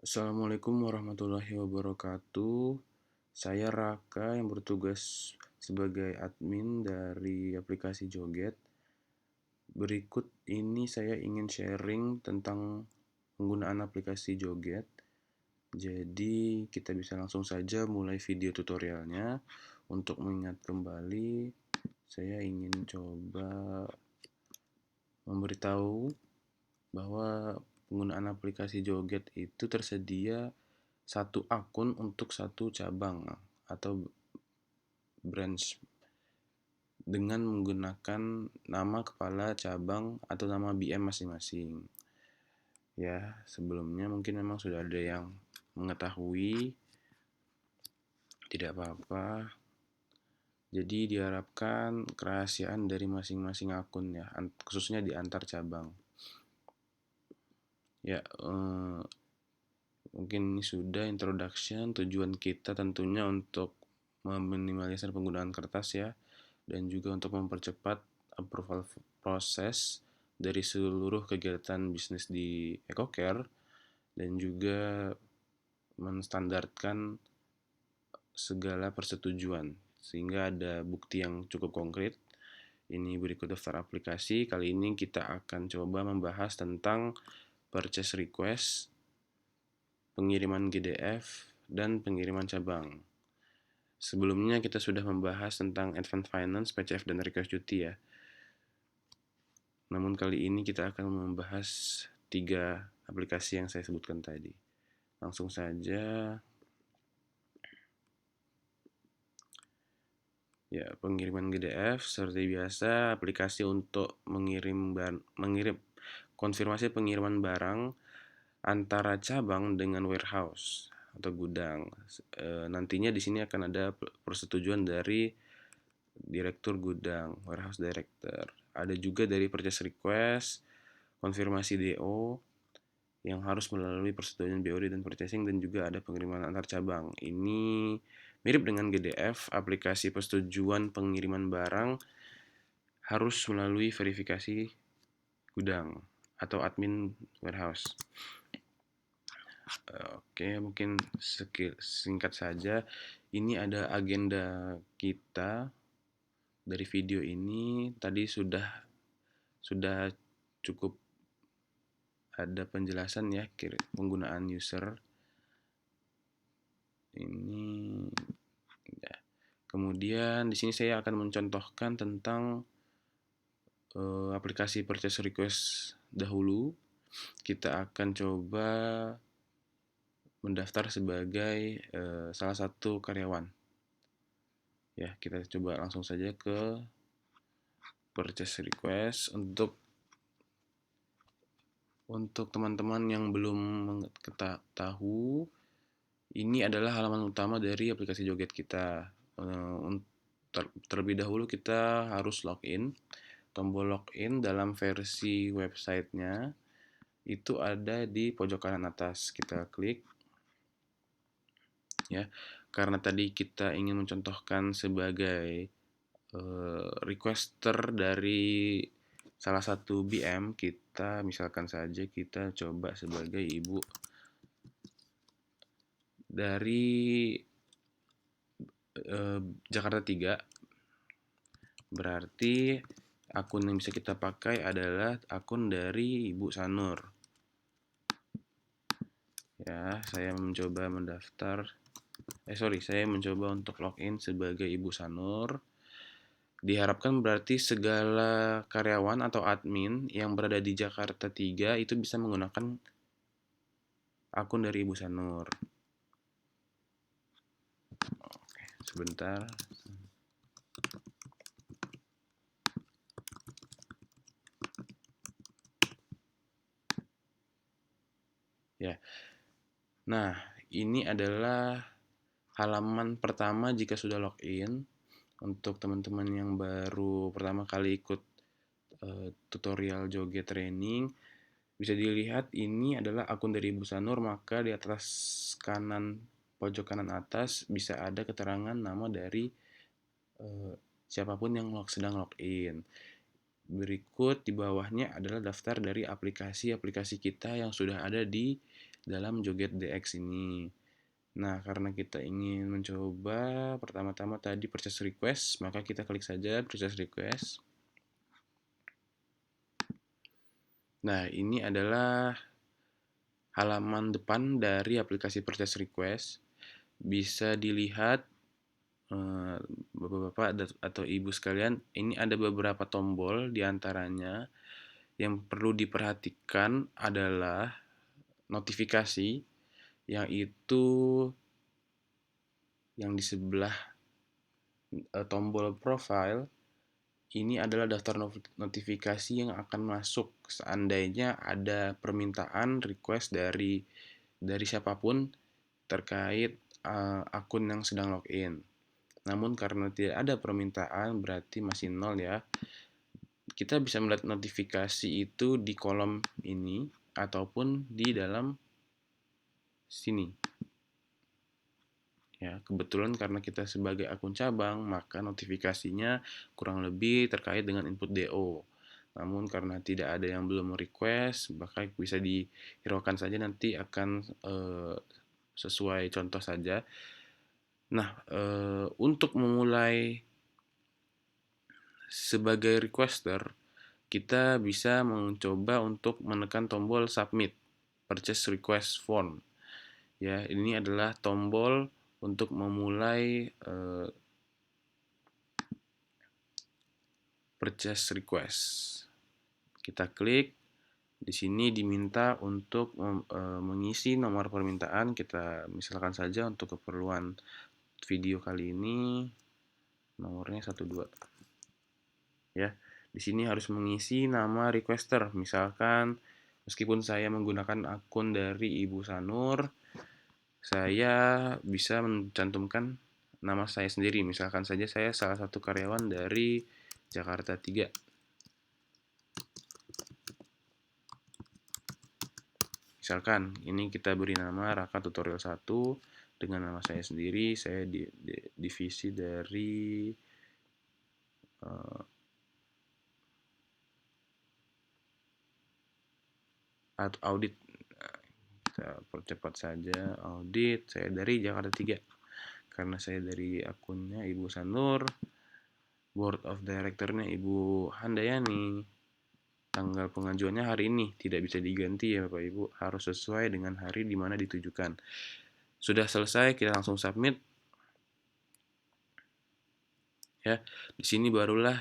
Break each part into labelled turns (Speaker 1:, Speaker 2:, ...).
Speaker 1: Assalamualaikum warahmatullahi wabarakatuh. Saya Raka yang bertugas sebagai admin dari aplikasi Joget. Berikut ini saya ingin sharing tentang penggunaan aplikasi Joget. Jadi kita bisa langsung saja mulai video tutorialnya. Untuk mengingat kembali, saya ingin coba memberitahu bahwa penggunaan aplikasi Joget itu tersedia satu akun untuk satu cabang atau branch dengan menggunakan nama kepala cabang atau nama BM masing-masing. Ya, sebelumnya mungkin memang sudah ada yang mengetahui, tidak apa-apa. Jadi diharapkan kerahasiaan dari masing-masing akun ya, khususnya di antar cabang. Ya, mungkin ini sudah introduction. Tujuan kita tentunya untuk meminimalisir penggunaan kertas ya, dan juga untuk mempercepat approval proses dari seluruh kegiatan bisnis di EcoCare, dan juga menstandarkan segala persetujuan sehingga ada bukti yang cukup konkret. Ini berikut daftar aplikasi. Kali ini kita akan coba membahas tentang purchase request, pengiriman GDF, dan pengiriman cabang. Sebelumnya kita sudah membahas tentang Advance Finance, PCF, dan Request Duty ya. Namun kali ini kita akan membahas 3 aplikasi yang saya sebutkan tadi. Langsung saja. Ya, pengiriman GDF seperti biasa, aplikasi untuk mengirim konfirmasi pengiriman barang antara cabang dengan warehouse atau gudang. Nantinya di sini akan ada persetujuan dari direktur gudang, warehouse director. Ada juga dari purchase request, konfirmasi DO yang harus melalui persetujuan BOD dan purchasing, dan juga ada pengiriman antar cabang. Ini mirip dengan GDF, aplikasi persetujuan pengiriman barang harus melalui verifikasi gudang atau admin warehouse. Oke, mungkin singkat saja. Ini ada agenda kita dari video ini. Tadi sudah cukup ada penjelasan ya penggunaan user ini ya. Kemudian di sini saya akan mencontohkan tentang aplikasi purchase request dahulu. Kita akan coba mendaftar sebagai salah satu karyawan. Ya, kita coba langsung saja ke purchase request. Untuk teman-teman yang belum tahu, ini adalah halaman utama dari aplikasi Joget kita. Terlebih dahulu kita harus login. Tombol login dalam versi websitenya itu ada di pojok kanan atas. Kita klik ya, karena tadi kita ingin mencontohkan sebagai requester dari salah satu BM, kita misalkan saja kita coba sebagai ibu dari Jakarta 3. Berarti akun yang bisa kita pakai adalah akun dari Ibu Sanur. Ya, saya mencoba untuk login sebagai Ibu Sanur. Diharapkan berarti segala karyawan atau admin yang berada di Jakarta 3 itu bisa menggunakan akun dari Ibu Sanur. Oke, sebentar. Ya. Nah, ini adalah halaman pertama jika sudah login. Untuk teman-teman yang baru pertama kali ikut tutorial Joget Training, bisa dilihat ini adalah akun dari Ibu Sanur, maka di atas pojok kanan atas bisa ada keterangan nama dari siapapun yang sedang login. Berikut di bawahnya adalah daftar dari aplikasi-aplikasi kita yang sudah ada di dalam Joget DX ini. Nah, karena kita ingin mencoba pertama-tama tadi purchase request, maka kita klik saja purchase request. Nah, ini adalah halaman depan dari aplikasi purchase request. Bisa dilihat Bapak-bapak atau Ibu sekalian, ini ada beberapa tombol di antaranya yang perlu diperhatikan adalah notifikasi, yang itu yang di sebelah tombol profile ini adalah daftar notifikasi yang akan masuk seandainya ada permintaan request dari siapapun terkait akun yang sedang login. Namun karena tidak ada permintaan berarti masih nol ya. Kita bisa melihat notifikasi itu di kolom ini ataupun di dalam sini. Ya, kebetulan karena kita sebagai akun cabang, maka notifikasinya kurang lebih terkait dengan input DO. Namun karena tidak ada yang belum request, maka bisa dihiraukan saja, nanti akan sesuai contoh saja. Nah, untuk memulai sebagai requester, kita bisa mencoba untuk menekan tombol submit purchase request form. Ya, ini adalah tombol untuk memulai purchase request. Kita klik. Di sini diminta untuk mengisi nomor permintaan. Kita misalkan saja untuk keperluan video kali ini nomornya 12. Ya, di sini harus mengisi nama requester. Misalkan meskipun saya menggunakan akun dari Ibu Sanur, saya bisa mencantumkan nama saya sendiri. Misalkan saja saya salah satu karyawan dari Jakarta 3. Misalkan ini kita beri nama Raka Tutorial 1 dengan nama saya sendiri. Saya divisi dari audit. Kita percepat saja, audit. Saya dari Jakarta 3. Karena saya dari akunnya Ibu Sanur, board of director-nya Ibu Handayani. Tanggal pengajuannya hari ini, tidak bisa diganti ya Bapak Ibu, harus sesuai dengan hari di mana ditujukan. Sudah selesai, kita langsung submit. Ya, di sini barulah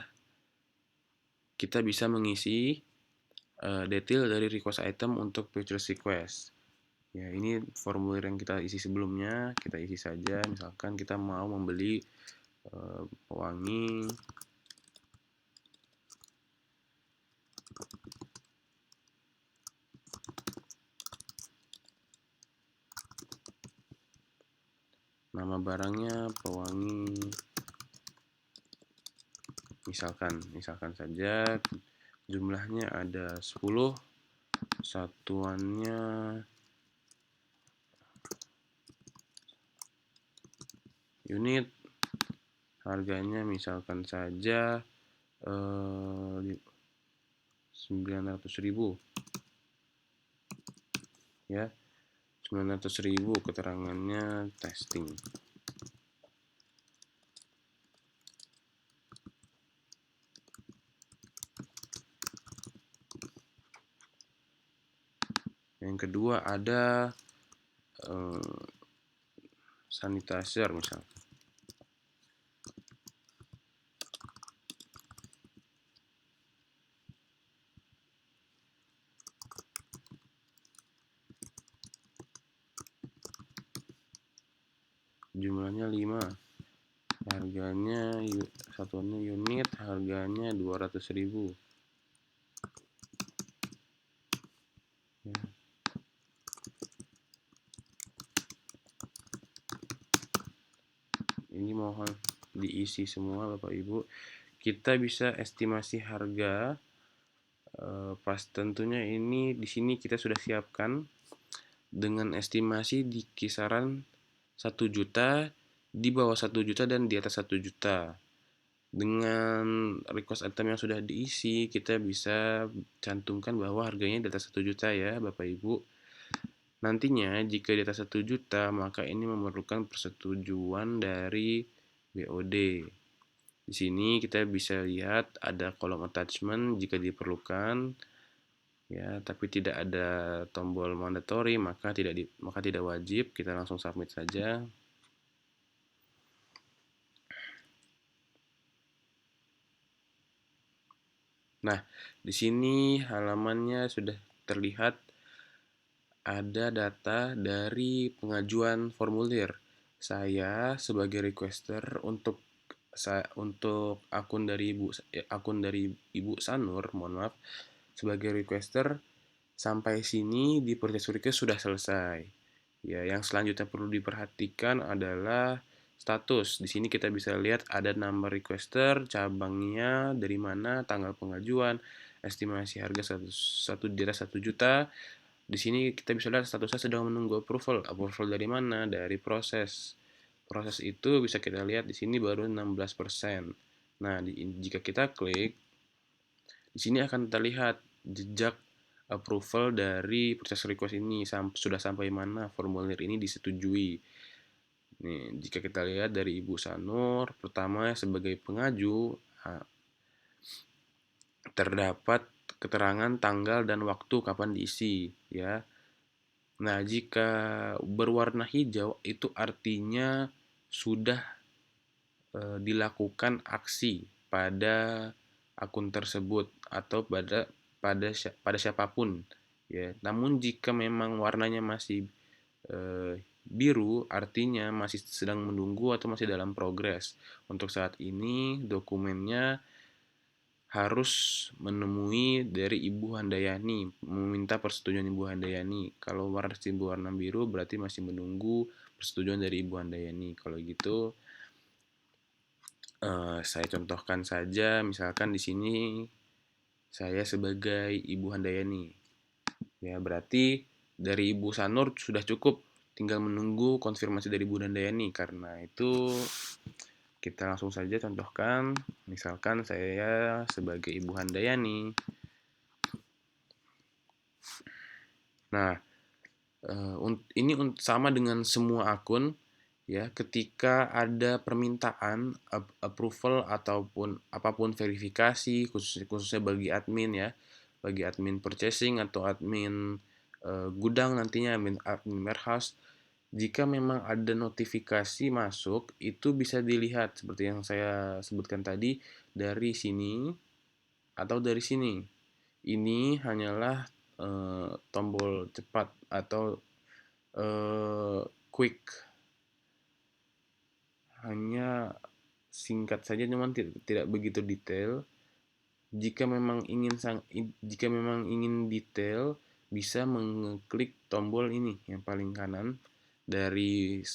Speaker 1: kita bisa mengisi detail dari request item untuk purchase request. Ya, ini formulir yang kita isi sebelumnya, kita isi saja. Misalkan kita mau membeli pewangi nama barangnya pewangi, misalkan saja jumlahnya ada 10, satuannya unit, harganya misalkan saja 900.000 ya, 900.000, keterangannya testing. Yang kedua ada sanitizer misalkan. Jumlahnya 5, harganya satuannya unit, harganya 200.000 ya. Ini mohon diisi semua Bapak Ibu. Kita bisa estimasi harga pas tentunya ini di sini kita sudah siapkan dengan estimasi di kisaran 1 juta, di bawah 1 juta dan di atas 1 juta. Dengan request item yang sudah diisi, kita bisa cantumkan bahwa harganya di atas 1 juta ya Bapak Ibu. Nantinya jika di atas 1 juta, maka ini memerlukan persetujuan dari BOD. Di sini kita bisa lihat ada kolom attachment jika diperlukan, ya, tapi tidak ada tombol mandatory, maka tidak wajib. Kita langsung submit saja. Nah, di sini halamannya sudah terlihat ada data dari pengajuan formulir. Saya sebagai requester untuk akun dari Ibu Sanur, mohon maaf, sebagai requester sampai sini di proses request sudah selesai. Ya, yang selanjutnya perlu diperhatikan adalah status. Di sini kita bisa lihat ada nama requester, cabangnya dari mana, tanggal pengajuan, estimasi harga di atas 1 juta. Di sini kita bisa lihat statusnya sedang menunggu approval. Approval dari mana? Dari proses. Proses itu bisa kita lihat di sini baru 16%. Nah, jika kita klik, di sini akan terlihat jejak approval dari proses request ini sudah sampai mana formulir ini disetujui. Nih, jika kita lihat dari Ibu Sanur, pertama sebagai pengaju terdapat keterangan tanggal dan waktu kapan diisi, ya. Nah, jika berwarna hijau itu artinya sudah dilakukan aksi pada akun tersebut atau pada siapapun, ya. Namun jika memang warnanya masih biru, artinya masih sedang menunggu atau masih dalam progres. Untuk saat ini dokumennya harus menemui dari Ibu Handayani, meminta persetujuan Ibu Handayani. Kalau warna biru berarti masih menunggu persetujuan dari Ibu Handayani. Kalau gitu, saya contohkan saja, misalkan di sini saya sebagai Ibu Handayani. Ya, berarti dari Ibu Sanur sudah cukup, tinggal menunggu konfirmasi dari Ibu Handayani. Karena itu kita langsung saja contohkan, misalkan saya sebagai Ibu Handayani. Nah, ini sama dengan semua akun, ya. Ketika ada permintaan approval ataupun apapun verifikasi, khususnya bagi admin, ya, bagi admin purchasing atau admin gudang nantinya, admin warehouse, jika memang ada notifikasi masuk, itu bisa dilihat seperti yang saya sebutkan tadi dari sini atau dari sini. Ini hanyalah tombol cepat atau quick, hanya singkat saja, cuman tidak begitu detail. Jika memang ingin detail, bisa mengeklik tombol ini yang paling kanan dari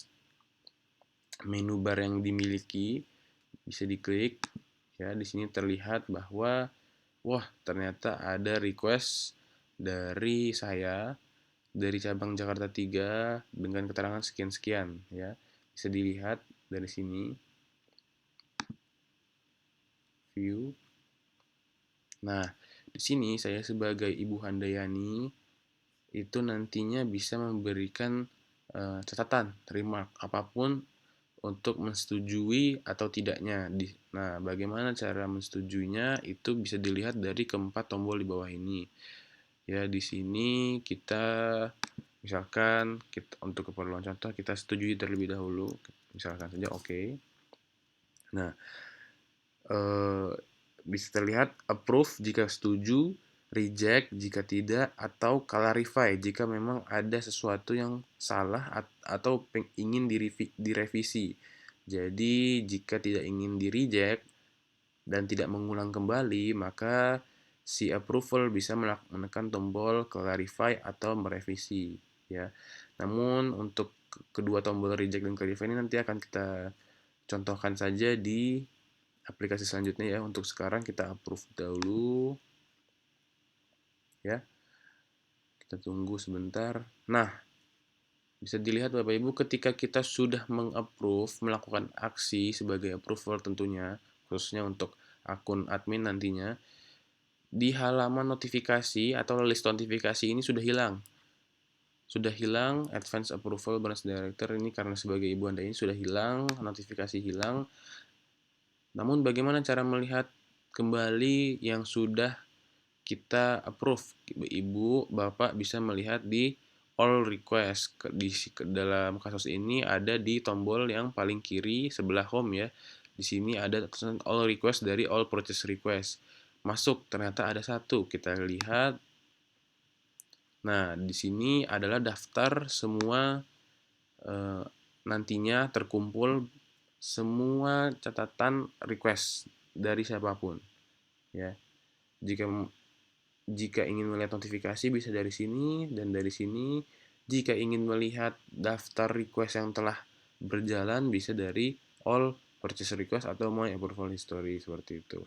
Speaker 1: menu bar yang dimiliki, bisa diklik, ya. Di sini terlihat bahwa wah, ternyata ada request dari saya dari cabang Jakarta 3 dengan keterangan sekian-sekian, ya. Bisa dilihat dari sini, view. Nah, di sini saya sebagai Ibu Handayani itu nantinya bisa memberikan catatan, remark apapun untuk menyetujui atau tidaknya. Nah, bagaimana cara mensetujuinya itu bisa dilihat dari keempat tombol di bawah ini. Ya, di sini kita misalkan untuk keperluan contoh kita setujui terlebih dahulu, misalkan saja oke. Nah, bisa terlihat approve jika setuju, reject jika tidak, atau clarify jika memang ada sesuatu yang salah atau ingin direvisi. Jadi jika tidak ingin di reject dan tidak mengulang kembali, maka si approval bisa menekan tombol clarify atau merevisi, ya. Namun untuk kedua tombol reject dan clarify ini nanti akan kita contohkan saja di aplikasi selanjutnya, ya. Untuk sekarang kita approve dahulu, ya. Kita tunggu sebentar. Nah, bisa dilihat Bapak Ibu, ketika kita sudah mengapprove, melakukan aksi sebagai approval tentunya, khususnya untuk akun admin nantinya, di halaman notifikasi atau list notifikasi ini sudah hilang. sudah hilang advance approval bonus director ini karena sebagai ibu anda ini sudah hilang, notifikasi hilang. Namun bagaimana cara melihat kembali yang sudah kita approve? Ibu, bapak bisa melihat di all request. Dalam kasus ini ada di tombol yang paling kiri sebelah home ya. Di sini ada tulisan all request dari all purchase request. Masuk, ternyata ada satu. Kita lihat. Nah, di sini adalah daftar semua nantinya terkumpul semua catatan request dari siapapun ya. Jika jika ingin melihat notifikasi bisa dari sini dan dari sini. Jika ingin melihat daftar request yang telah berjalan bisa dari all purchase request atau my approval history seperti itu.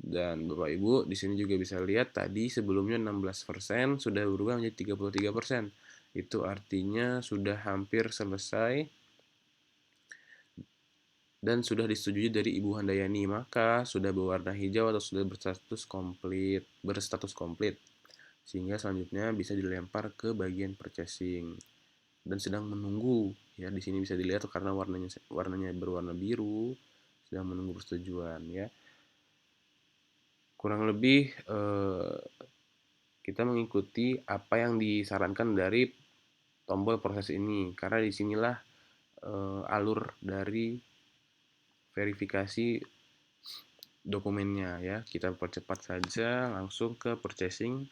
Speaker 1: Dan Bapak Ibu di sini juga bisa lihat tadi sebelumnya 16% sudah berubah menjadi 33%. Itu artinya sudah hampir selesai dan sudah disetujui dari Ibu Handayani, maka sudah berwarna hijau atau sudah berstatus komplit. Sehingga selanjutnya bisa dilempar ke bagian purchasing dan sedang menunggu ya. Di sini bisa dilihat karena warnanya berwarna biru, sedang menunggu persetujuan ya. Kurang lebih kita mengikuti apa yang disarankan dari tombol proses ini karena disinilah alur dari verifikasi dokumennya ya. Kita percepat saja langsung ke purchasing.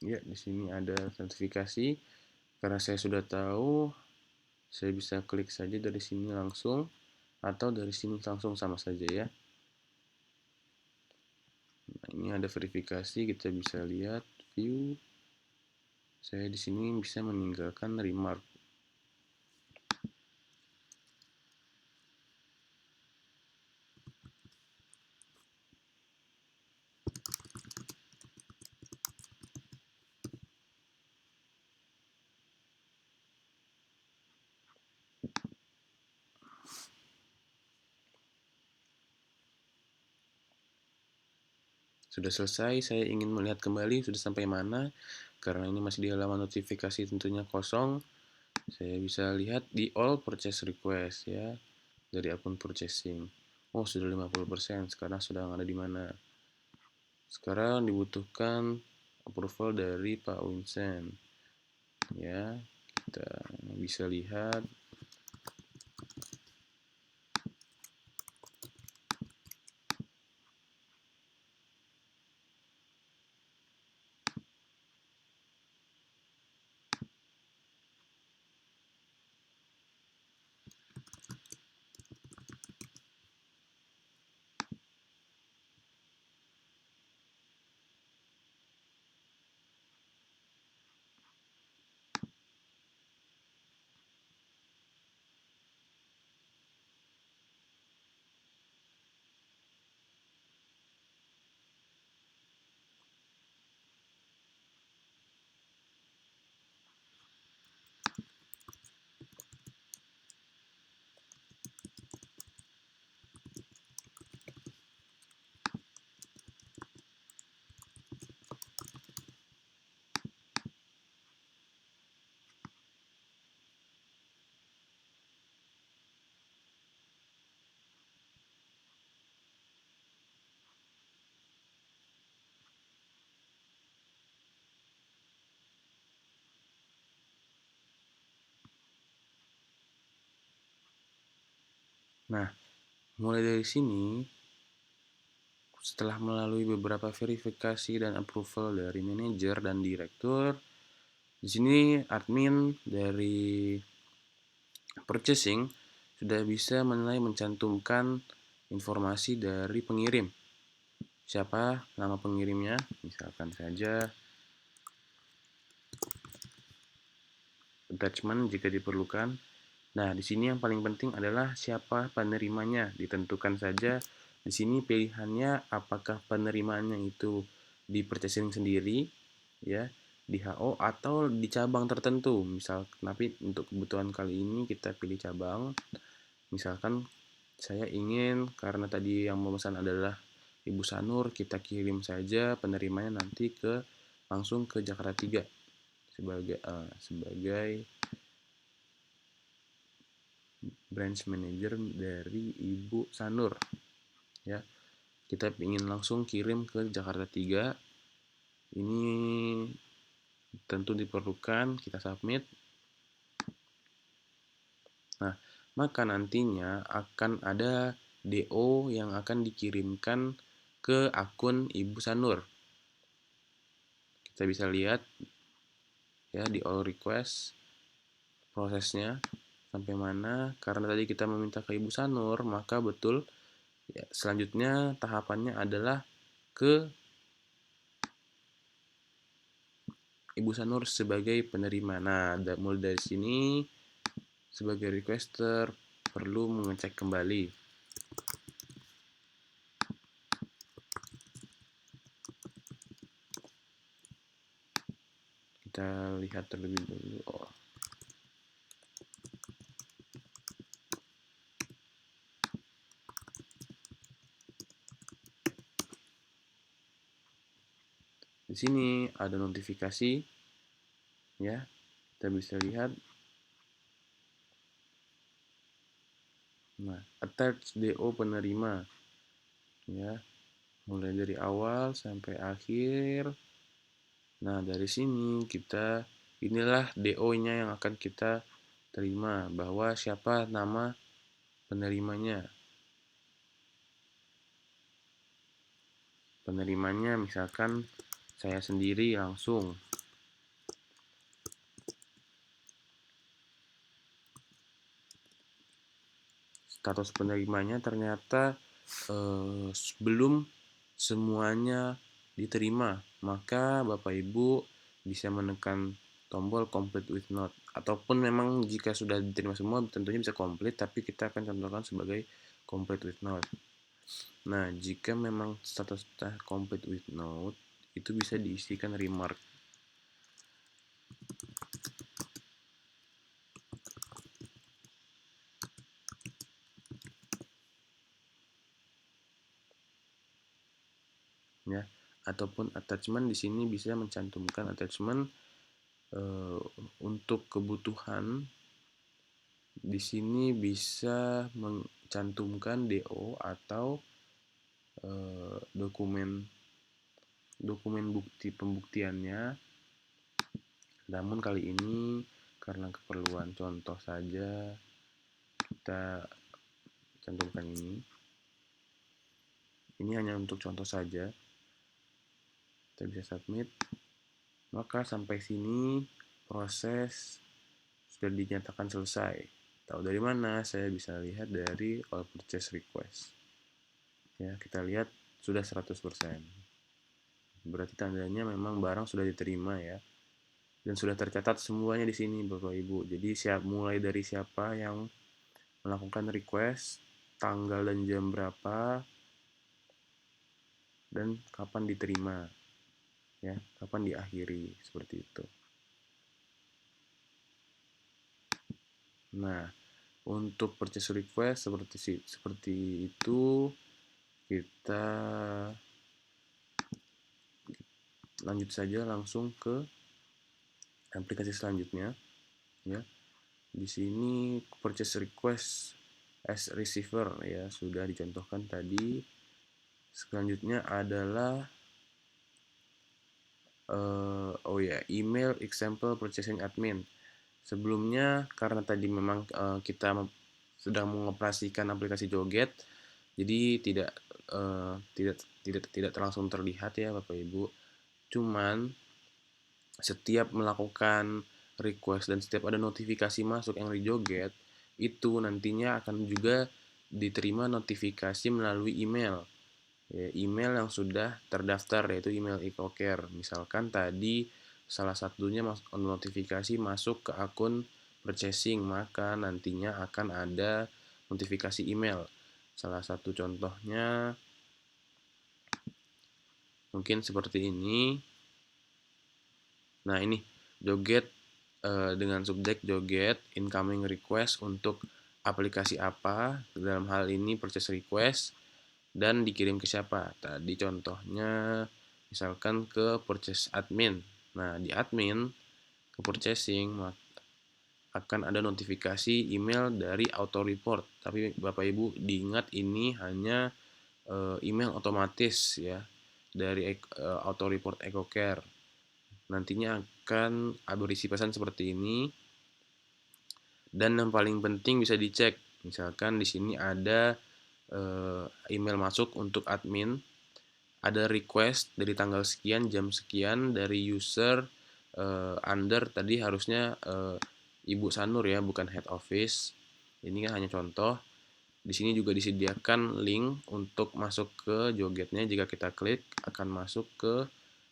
Speaker 1: Ya, di sini ada sertifikasi. Karena saya sudah tahu, saya bisa klik saja dari sini langsung atau dari sini langsung sama saja ya. Nah, ini ada verifikasi, kita bisa lihat view. Saya di sini bisa meninggalkan remark. Sudah selesai, saya ingin melihat kembali sudah sampai mana. Karena ini masih di halaman notifikasi tentunya kosong. Saya bisa lihat di all purchase request ya dari akun purchasing. Oh, sudah 50%. Sekarang sudah ada di mana? Sekarang dibutuhkan approval dari Pak Vincent. Ya, kita bisa lihat. Nah, mulai dari sini, setelah melalui beberapa verifikasi dan approval dari manajer dan direktur, di sini admin dari purchasing sudah bisa mulai mencantumkan informasi dari pengirim. Siapa nama pengirimnya? Misalkan saja attachment jika diperlukan. Nah, di sini yang paling penting adalah siapa penerimanya. Ditentukan saja di sini pilihannya apakah penerimanya itu di purchasing sendiri ya, di HO atau di cabang tertentu. Misal, tapi untuk kebutuhan kali ini kita pilih cabang. Misalkan saya ingin, karena tadi yang memesan adalah Ibu Sanur, kita kirim saja penerimanya nanti langsung ke Jakarta 3 sebagai branch manager dari Ibu Sanur ya. Kita ingin langsung kirim ke Jakarta 3. Ini tentu diperlukan, kita submit. Nah, maka nantinya akan ada DO yang akan dikirimkan ke akun Ibu Sanur. Kita bisa lihat ya di all request prosesnya sampai mana. Karena tadi kita meminta ke Ibu Sanur, maka betul ya, selanjutnya tahapannya adalah ke Ibu Sanur sebagai penerima. Nah, mulai dari sini sebagai requester perlu mengecek kembali. Kita lihat terlebih dulu. Di sini ada notifikasi ya. Kita bisa lihat. Nah, attach DO penerima ya. Mulai dari awal sampai akhir. Nah, dari sini inilah DO-nya yang akan kita terima, bahwa siapa nama penerimanya. Penerimanya misalkan saya sendiri langsung. Status penerimanya ternyata belum semuanya diterima, maka Bapak Ibu bisa menekan tombol complete with note, ataupun memang jika sudah diterima semua tentunya bisa complete, tapi kita akan contohkan sebagai complete with note. Nah, jika memang status complete with note, itu bisa diisikan remark. Ya, ataupun attachment di sini bisa mencantumkan attachment untuk kebutuhan. Di sini bisa mencantumkan DO atau dokumen bukti pembuktiannya. Namun kali ini karena keperluan contoh saja kita cantumkan ini. Ini hanya untuk contoh saja. Kita bisa submit. Maka sampai sini proses sudah dinyatakan selesai. Tahu dari mana? Saya bisa lihat dari all purchase request. Ya, kita lihat sudah 100%. Berarti tandanya memang barang sudah diterima ya. Dan sudah tercatat semuanya di sini Bapak Ibu. Jadi mulai dari siapa yang melakukan request, tanggal dan jam berapa, dan kapan diterima. Ya, kapan diakhiri, seperti itu. Nah, untuk purchase request seperti itu, kita lanjut saja langsung ke aplikasi selanjutnya ya. Di sini purchase request as receiver ya sudah dicontohkan tadi. Selanjutnya adalah email example purchasing admin. Sebelumnya karena tadi memang kita sedang mengoperasikan aplikasi Joget, jadi tidak langsung terlihat ya Bapak Ibu. Cuman setiap melakukan request dan setiap ada notifikasi masuk yang di Joget, itu nantinya akan juga diterima notifikasi melalui email. Ya, email yang sudah terdaftar yaitu email e-coker. Misalkan tadi salah satunya notifikasi masuk ke akun purchasing, maka nantinya akan ada notifikasi email. Salah satu contohnya Mungkin seperti ini. Nah, ini joget dengan subjek joget incoming request untuk aplikasi apa, dalam hal ini purchase request, dan dikirim ke siapa. Tadi contohnya misalkan ke purchase admin. Nah, di admin ke purchasing akan ada notifikasi email dari auto report. Tapi Bapak Ibu diingat ini hanya email otomatis ya dari auto report EcoCare. Nantinya akan berisi pesan seperti ini. Dan yang paling penting bisa dicek. Misalkan di sini ada email masuk untuk admin, ada request dari tanggal sekian jam sekian dari user under tadi harusnya Ibu Sanur ya, bukan head office. Ini kan hanya contoh. Di sini juga disediakan link untuk masuk ke jogetnya. Jika kita klik akan masuk ke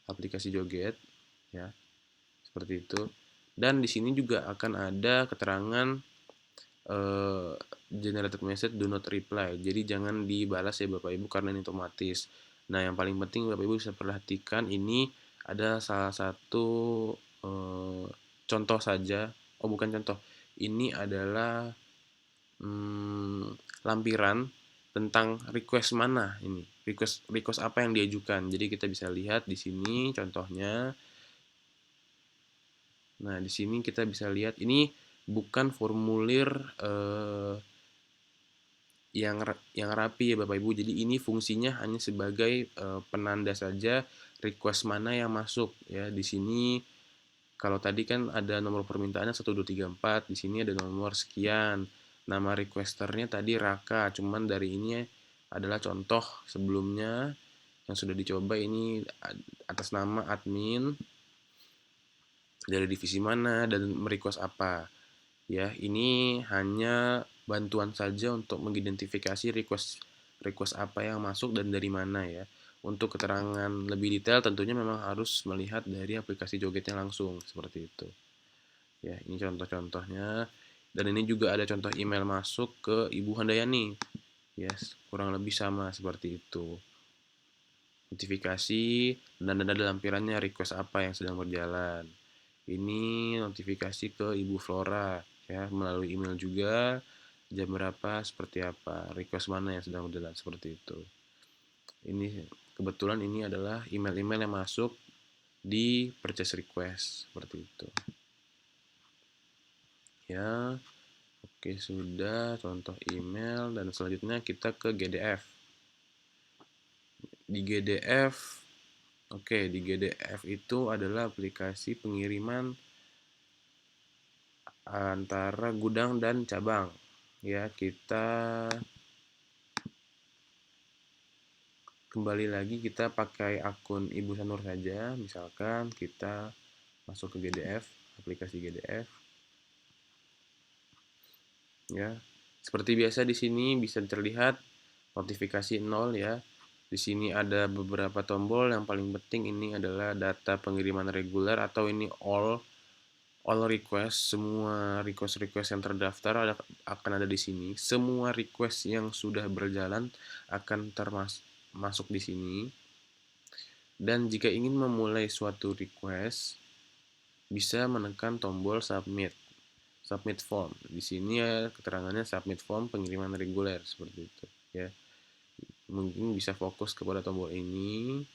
Speaker 1: aplikasi joget ya, seperti itu. Dan di sini juga akan ada keterangan generated message do not reply. Jadi jangan dibalas ya Bapak Ibu karena ini otomatis. Nah, yang paling penting Bapak Ibu bisa perhatikan ini ada salah satu contoh saja. Oh, bukan contoh. Ini adalah lampiran tentang request mana ini. Request apa yang diajukan. Jadi kita bisa lihat di sini contohnya. Nah, di sini kita bisa lihat ini bukan formulir yang rapi ya Bapak Ibu. Jadi ini fungsinya hanya sebagai penanda saja request mana yang masuk ya. Di sini kalau tadi kan ada nomor permintaannya 1234, di sini ada nomor sekian. Nama requesternya tadi Raka, cuman dari ini adalah contoh sebelumnya yang sudah dicoba ini atas nama admin dari divisi mana dan merequest apa. Ya, ini hanya bantuan saja untuk mengidentifikasi request apa yang masuk dan dari mana ya. Untuk keterangan lebih detail tentunya memang harus melihat dari aplikasi jogetnya langsung seperti itu. Ya, ini contoh-contohnya. Dan ini juga ada contoh email masuk ke Ibu Handayani. Yes, kurang lebih sama seperti itu. Notifikasi dan ada lampirannya request apa yang sedang berjalan. Ini notifikasi ke Ibu Flora ya melalui email juga, jam berapa, seperti apa, request mana yang sedang berjalan seperti itu. Ini kebetulan ini adalah email-email yang masuk di purchase request seperti itu. Ya, oke sudah contoh email dan selanjutnya kita ke GDF. Di GDF, oke di GDF itu adalah aplikasi pengiriman antara gudang dan cabang. Ya, kita kembali lagi kita pakai akun Ibu Sanur saja. Misalkan kita masuk ke GDF, aplikasi GDF. Ya. Seperti biasa di sini bisa terlihat notifikasi 0 ya. Di sini ada beberapa tombol, yang paling penting ini adalah data pengiriman reguler atau ini all request, semua request yang terdaftar akan ada di sini. Semua request yang sudah berjalan akan masuk di sini. Dan jika ingin memulai suatu request, bisa menekan tombol submit. Submit form. Di sini ya keterangannya submit form pengiriman reguler seperti itu ya. Mungkin bisa fokus kepada tombol ini.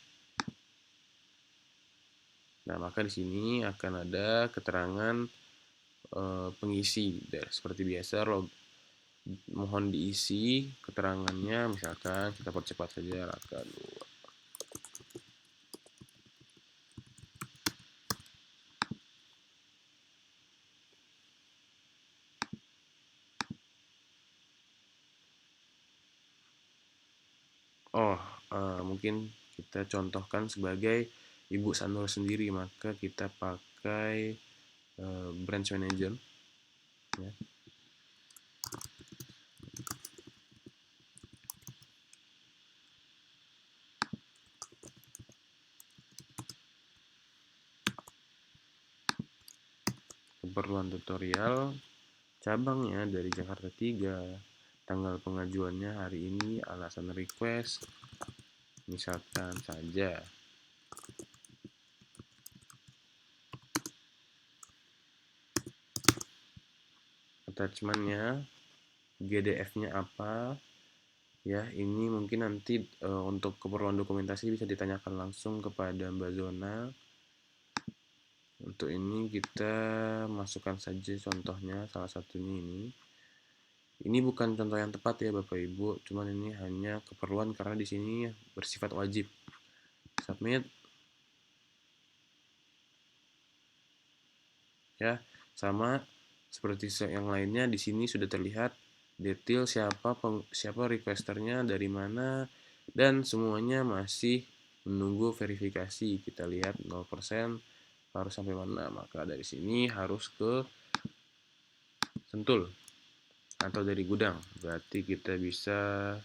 Speaker 1: Nah, maka di sini akan ada keterangan pengisi seperti biasa mohon diisi keterangannya, misalkan kita percepat saja Raka 2. Oh, mungkin kita contohkan sebagai Ibu Sanur sendiri, maka kita pakai branch manager ya. Keperluan tutorial cabangnya dari Jakarta 3, tanggal pengajuannya hari ini, alasan request misalkan saja attachmentnya, GDF-nya apa. Ya, ini mungkin nanti untuk keperluan dokumentasi bisa ditanyakan langsung kepada Mbak Zona. Untuk ini kita masukkan saja contohnya, salah satunya ini. Ini bukan contoh yang tepat ya Bapak Ibu, cuman ini hanya keperluan karena di sini bersifat wajib. Submit. Ya, sama seperti yang lainnya di sini sudah terlihat detail siapa requesternya, dari mana, dan semuanya masih menunggu verifikasi. Kita lihat 0% harus sampai mana, maka dari sini harus ke Sentul atau dari gudang. Berarti kita bisa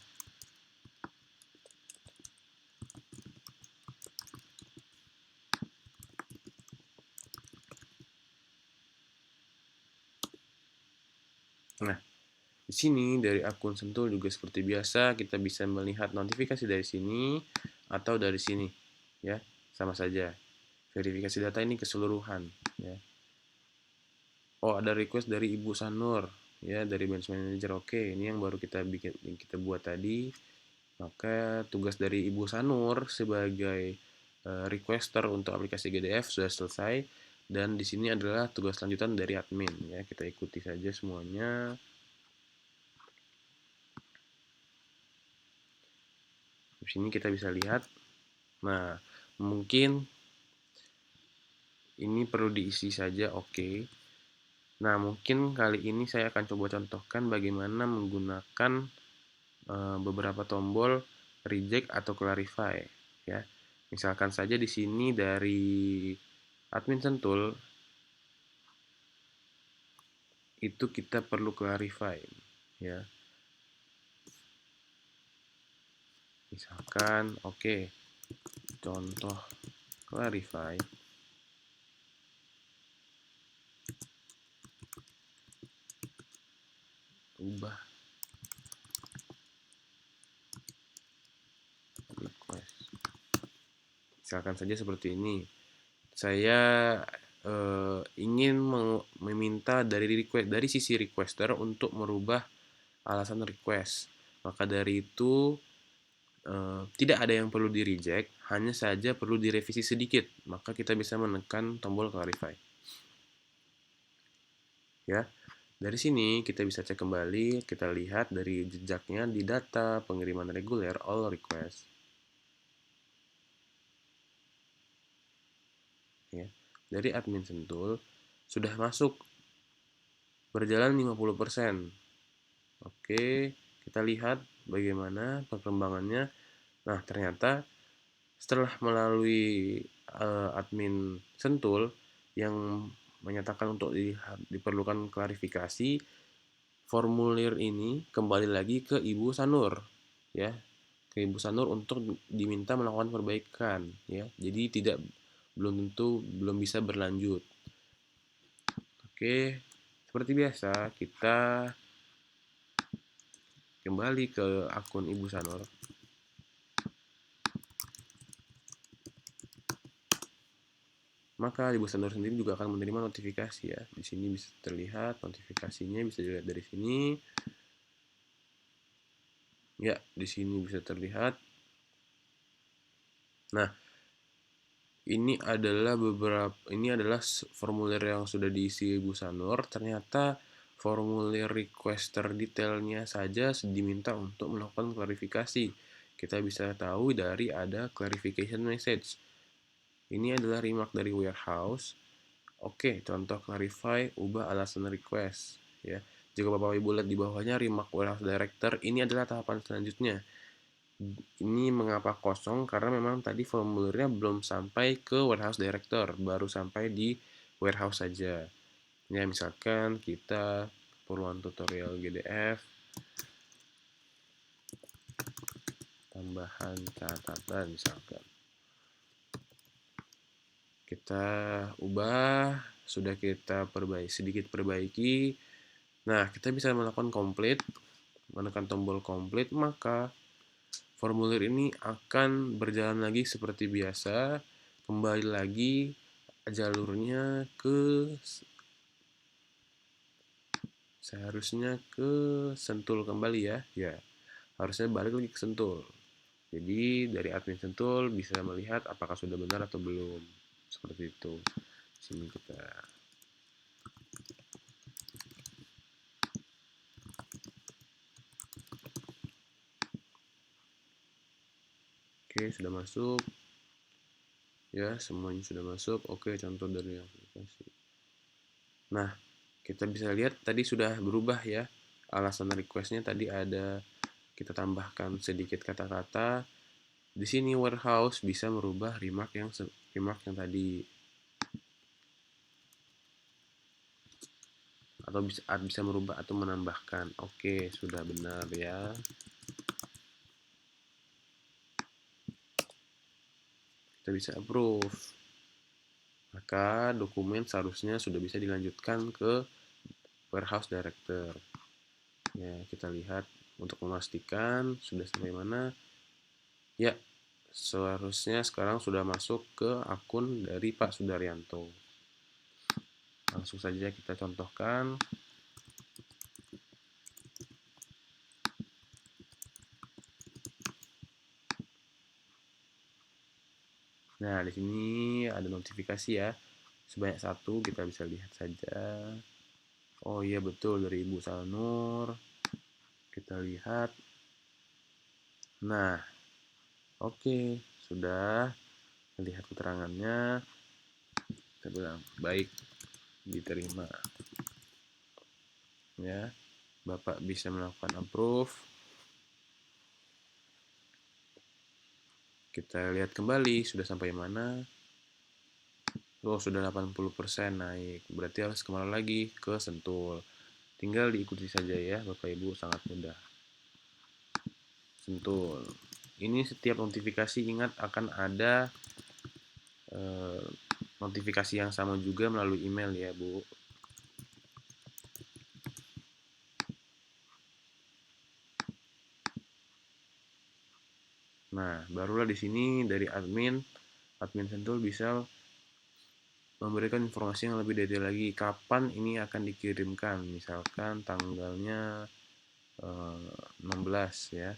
Speaker 1: nah, di sini dari akun Sentul juga seperti biasa kita bisa melihat notifikasi dari sini atau dari sini, ya, sama saja. Verifikasi data ini keseluruhan, ya. Oh, ada request dari Ibu Sanur, ya, dari Branch Manager. Oke, ini yang baru kita buat tadi. Maka tugas dari Ibu Sanur sebagai requester untuk aplikasi GDF sudah selesai, dan di sini adalah tugas lanjutan dari admin, ya. Kita ikuti saja semuanya. Di sini kita bisa lihat. Nah, mungkin ini perlu diisi saja, oke. Nah, mungkin kali ini saya akan coba contohkan bagaimana menggunakan beberapa tombol reject atau clarify, ya. Misalkan saja di sini dari admin Sentul itu kita perlu clarify, ya. Misalkan oke, contoh clarify ubah request. Misalkan saja seperti ini. Saya ingin meminta dari sisi requester untuk merubah alasan request. Maka dari itu tidak ada yang perlu di reject, hanya saja perlu direvisi sedikit. Maka kita bisa menekan tombol clarify. Ya, dari sini kita bisa cek kembali, kita lihat dari jejaknya di data pengiriman reguler all request. Ya, dari admin Sentul sudah masuk, berjalan 50%. Oke, kita lihat bagaimana perkembangannya. Nah, ternyata setelah melalui admin Sentul yang menyatakan untuk diperlukan klarifikasi, formulir ini kembali lagi ke Ibu Sanur, ya, ke Ibu Sanur untuk diminta melakukan perbaikan, ya. Jadi belum bisa berlanjut. Oke, seperti biasa kita kembali ke akun Ibu Sanur. Maka Ibu Sanur sendiri juga akan menerima notifikasi, ya. Di sini bisa terlihat notifikasinya, bisa dilihat dari sini. Ya, di sini bisa terlihat. Nah, ini adalah formulir yang sudah diisi Ibu Sanur. Ternyata formulir requester detailnya saja diminta untuk melakukan klarifikasi. Kita bisa tahu dari ada clarification message. Ini adalah remark dari warehouse. Oke, contoh clarify, ubah alasan request, ya. Jika Bapak Ibu lihat di bawahnya remark warehouse director, ini adalah tahapan selanjutnya. Ini mengapa kosong? Karena memang tadi formulirnya belum sampai ke warehouse director, baru sampai di warehouse saja. Ya, misalkan kita keperluan tutorial GDF, tambahan catatan misalkan. Kita ubah, sudah kita sedikit perbaiki. Nah, kita bisa melakukan complete, menekan tombol complete, maka formulir ini akan berjalan lagi seperti biasa, kembali lagi jalurnya ke Seharusnya ke Sentul kembali ya. Ya, harusnya balik lagi ke Sentul. Jadi dari admin Sentul bisa melihat apakah sudah benar atau belum. Seperti itu. Sini kita. Oke, sudah masuk. Ya, semuanya sudah masuk. Oke, contoh dari aplikasi. Nah, kita bisa lihat tadi sudah berubah ya. Alasan requestnya tadi ada, kita tambahkan sedikit kata-kata. Di sini warehouse bisa merubah remark yang tadi, atau bisa merubah atau menambahkan. Oke, sudah benar ya. Kita bisa approve. Maka dokumen seharusnya sudah bisa dilanjutkan ke warehouse director. Ya, kita lihat untuk memastikan sudah sampai mana. Ya, seharusnya sekarang sudah masuk ke akun dari Pak Sudaryanto. Langsung saja kita contohkan. Nah, di sini ada notifikasi ya. Sebanyak satu, kita bisa lihat saja. Oh iya betul, dari Ibu Salnur. Kita lihat. Nah, oke, sudah lihat keterangannya. Kita bilang baik, diterima. Ya, Bapak bisa melakukan approve. Kita lihat kembali sudah sampai mana. Oh, sudah 80% naik. Berarti harus kembali lagi ke Sentul. Tinggal diikuti saja ya, Bapak Ibu, sangat mudah. Sentul. Ini setiap notifikasi ingat akan ada notifikasi yang sama juga melalui email ya, Bu. Nah, barulah di sini dari admin Sentul bisa memberikan informasi yang lebih detail lagi, kapan ini akan dikirimkan. Misalkan tanggalnya 16 ya.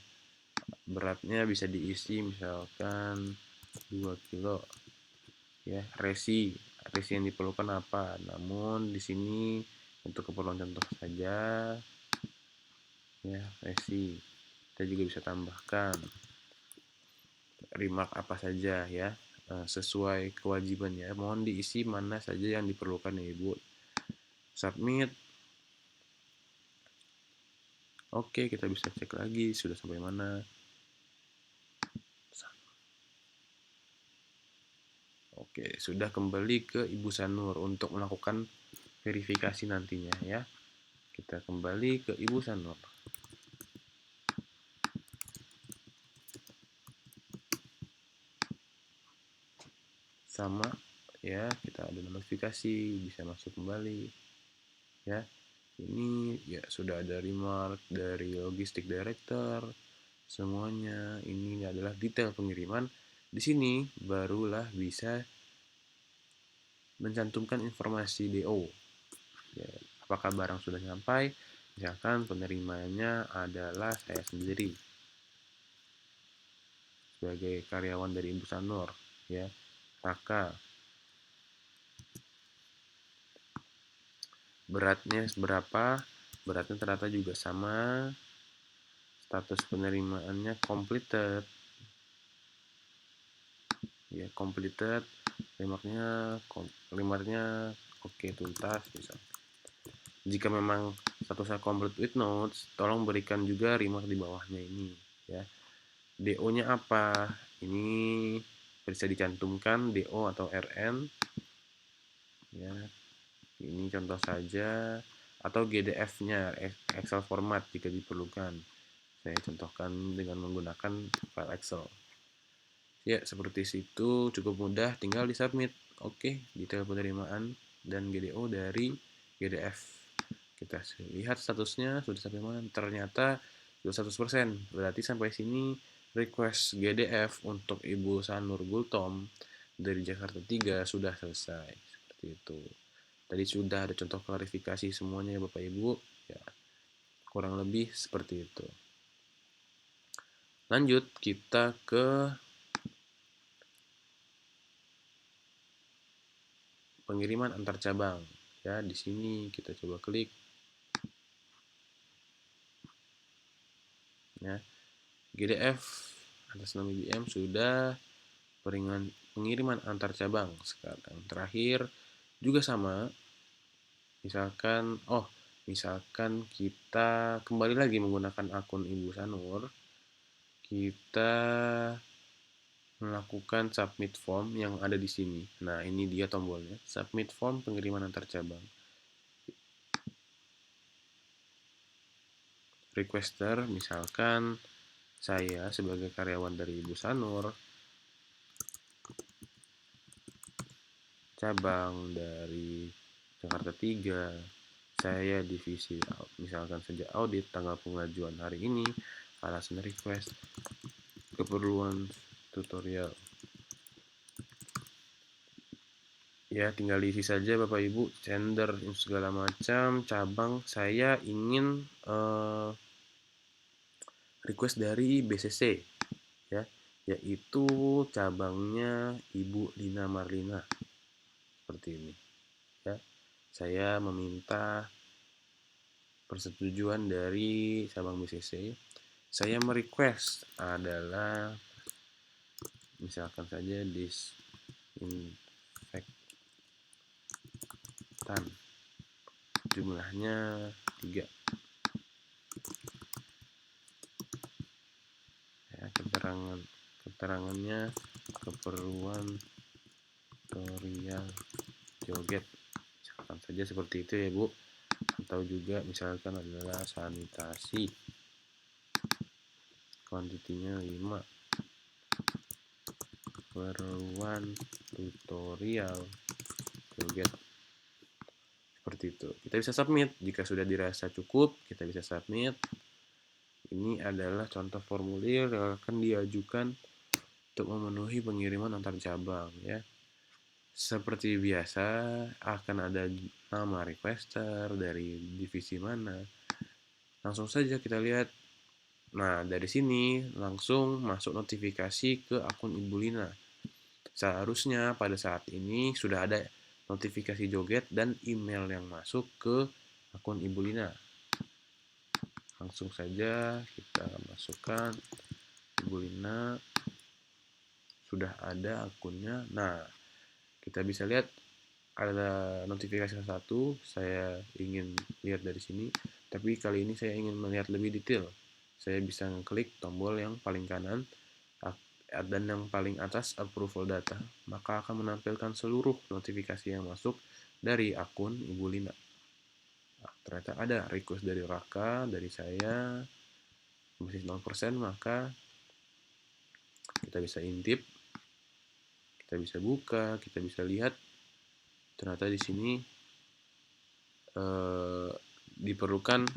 Speaker 1: Beratnya bisa diisi misalkan 2 kilo. Ya, resi yang diperlukan apa. Namun di sini untuk keperluan contoh saja ya, resi. Kita juga bisa tambahkan remark apa saja ya, sesuai kewajiban ya. Mohon diisi mana saja yang diperlukan ya Ibu. Submit. Oke, kita bisa cek lagi sudah sampai mana. Oke, sudah kembali ke Ibu Sanur untuk melakukan verifikasi nantinya ya. Kita kembali ke Ibu Sanur. Sama ya, kita ada notifikasi, bisa masuk kembali ya. Ini ya sudah ada remark dari logistik director semuanya. Ini adalah detail pengiriman. Di sini barulah bisa mencantumkan informasi DO ya, apakah barang sudah sampai. Misalkan penerimanya adalah saya sendiri sebagai karyawan dari Ibu Sanur ya, Raka. Beratnya berapa? Beratnya ternyata juga sama. Status penerimaannya completed ya, completed. Remarknya oke, tuntas bisa. Jika memang statusnya complete with notes, tolong berikan juga remark di bawahnya ini ya. DO-nya apa? Ini bisa dicantumkan DO atau RN ya. Ini contoh saja, atau GDF-nya, Excel format jika diperlukan. Saya contohkan dengan menggunakan file Excel. Ya, seperti situ, cukup mudah, tinggal di submit. Oke, detail penerimaan dan GDO dari GDF. Kita lihat statusnya sudah sampai mana. Ternyata sudah 100%. Berarti sampai sini request GDF untuk Ibu Sanur Gultom dari Jakarta 3 sudah selesai. Seperti itu. Tadi sudah ada contoh klarifikasi semuanya ya Bapak Ibu. Ya, Kurang lebih seperti itu. Lanjut kita ke pengiriman antar cabang. Ya, di sini kita coba klik. Ya, GDF atas nama IBM sudah pengiriman antar cabang. Sekarang terakhir juga sama. Misalkan kita kembali lagi menggunakan akun Ibu Sanur, kita melakukan submit form yang ada di sini. Nah, ini dia tombolnya, submit form pengiriman antar cabang. Requester, misalkan saya sebagai karyawan dari Ibu Sanur, cabang dari Jakarta 3, saya divisi misalkan saja audit, tanggal pengajuan hari ini, alasan request, keperluan tutorial. Ya, tinggal diisi saja Bapak Ibu, sender segala macam, cabang saya ingin request dari BCC ya, yaitu cabangnya Ibu Lina Marlina. Seperti ini ya. Saya meminta persetujuan dari cabang BCC. Saya merequest adalah misalkan saja disinfektan, jumlahnya 3 ya. Keterangannya keperluan tutorial joget, misalkan saja seperti itu ya Bu. Atau juga misalkan adalah sanitasi, kuantitinya 5, keperluan tutorial joget. Seperti itu. Kita bisa submit. Jika sudah dirasa cukup, kita bisa submit. Ini adalah contoh formulir yang akan diajukan untuk memenuhi pengiriman antar cabang ya. Seperti biasa akan ada nama requester dari divisi mana. Langsung saja kita lihat. Nah, dari sini langsung masuk notifikasi ke akun Ibu Lina. Seharusnya pada saat ini sudah ada notifikasi joget dan email yang masuk ke akun Ibu Lina. Langsung saja kita masukkan Ibu Lina, sudah ada akunnya. Nah, kita bisa lihat ada notifikasi satu. Saya ingin lihat dari sini, tapi kali ini saya ingin melihat lebih detail. Saya bisa klik tombol yang paling kanan dan yang paling atas approval data, maka akan menampilkan seluruh notifikasi yang masuk dari akun Ibu Lina. Nah, ternyata ada request dari Raka, dari saya masih 0%, maka kita bisa intip, kita bisa buka, kita bisa lihat ternyata di sini diperlukan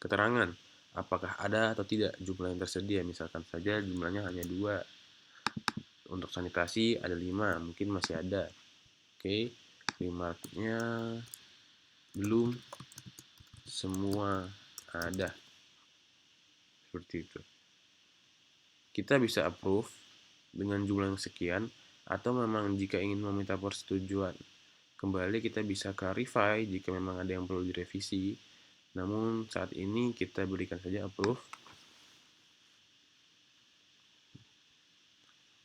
Speaker 1: keterangan apakah ada atau tidak jumlah yang tersedia. Misalkan saja jumlahnya hanya 2, untuk sanitasi ada 5, mungkin masih ada. Oke, remarknya belum semua ada, seperti itu. Kita bisa approve dengan jumlah yang sekian, atau memang jika ingin meminta persetujuan kembali, kita bisa clarify jika memang ada yang perlu direvisi. Namun saat ini kita berikan saja approve.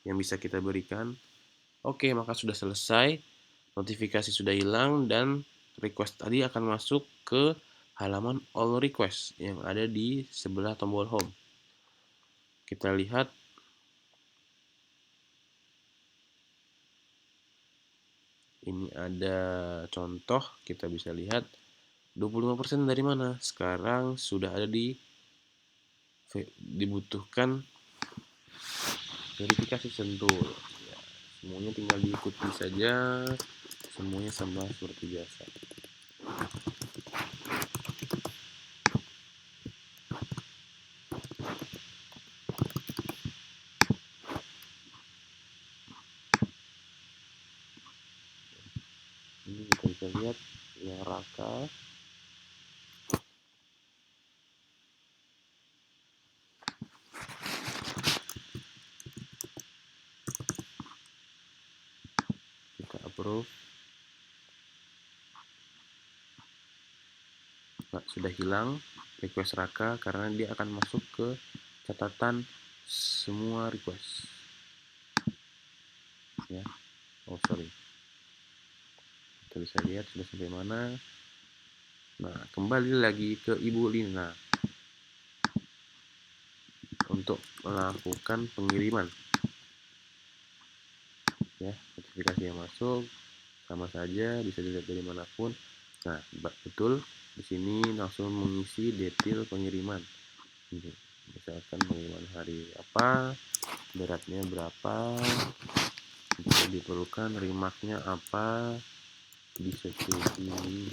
Speaker 1: Yang bisa kita berikan, oke, maka sudah selesai, notifikasi sudah hilang, dan request tadi akan masuk ke halaman all request yang ada di sebelah tombol home. Kita lihat ini ada contoh, kita bisa lihat 25% dari mana. Sekarang sudah ada dibutuhkan verifikasi sentuh ya, semuanya tinggal diikuti saja, semuanya sama seperti biasa. Ini kita bisa lihat ya, Raka approve. Nah, sudah hilang request Raka karena dia akan masuk ke catatan semua request ya. Oh sorry, kita bisa lihat sudah sampai mana. Nah, kembali lagi ke Ibu Lina untuk melakukan pengiriman ya. Notifikasi yang masuk sama saja, bisa dilihat dari manapun. Nah, betul di sini langsung mengisi detail pengiriman. Misalkan pengiriman hari apa, beratnya berapa, jika diperlukan remarknya apa, disetujui.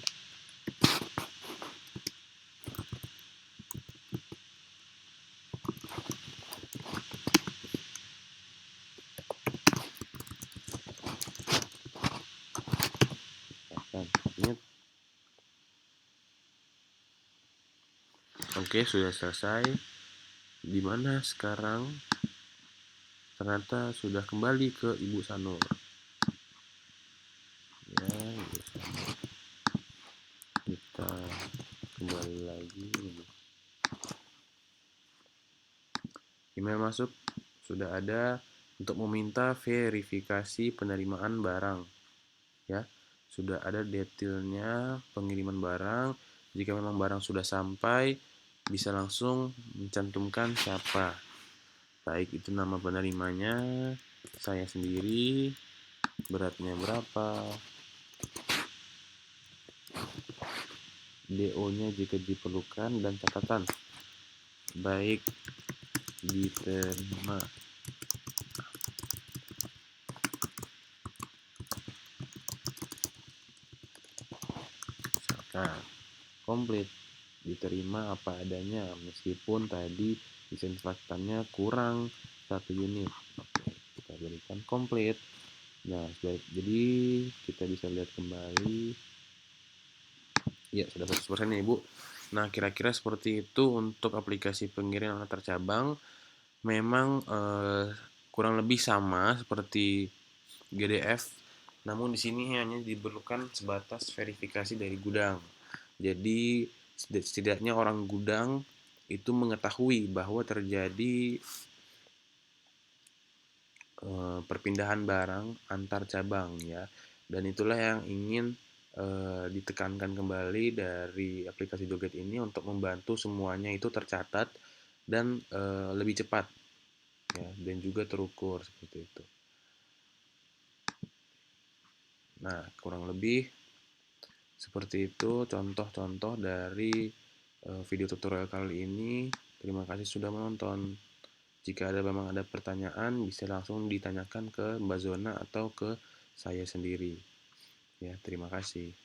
Speaker 1: Oke, sudah selesai. Dimana sekarang ternyata sudah kembali ke Ibu Sanur ya. Ibu Sanur, kita kembali lagi. Email masuk sudah ada untuk meminta verifikasi penerimaan barang ya. Sudah ada detailnya pengiriman barang. Jika memang barang sudah sampai, bisa langsung mencantumkan siapa, baik itu nama penerimanya, saya sendiri, beratnya berapa, DO-nya jika diperlukan, dan catatan baik diterima. Misalkan komplit, diterima apa adanya meskipun tadi disinfektannya kurang 1 unit. Oke, kita berikan komplit. Nah, jadi kita bisa lihat kembali. Ya, sudah 100% ya, Ibu. Nah, kira-kira seperti itu untuk aplikasi pengiriman antar cabang. Memang kurang lebih sama seperti GDF, namun di sini hanya diperlukan sebatas verifikasi dari gudang. Jadi setidaknya orang gudang itu mengetahui bahwa terjadi perpindahan barang antar cabang ya. Dan itulah yang ingin ditekankan kembali dari aplikasi Doget ini untuk membantu semuanya itu tercatat dan lebih cepat ya, dan juga terukur seperti itu. Nah, kurang lebih seperti itu contoh-contoh dari video tutorial kali ini. Terima kasih sudah menonton. Jika memang ada pertanyaan, bisa langsung ditanyakan ke Mbak Zona atau ke saya sendiri. Ya, terima kasih.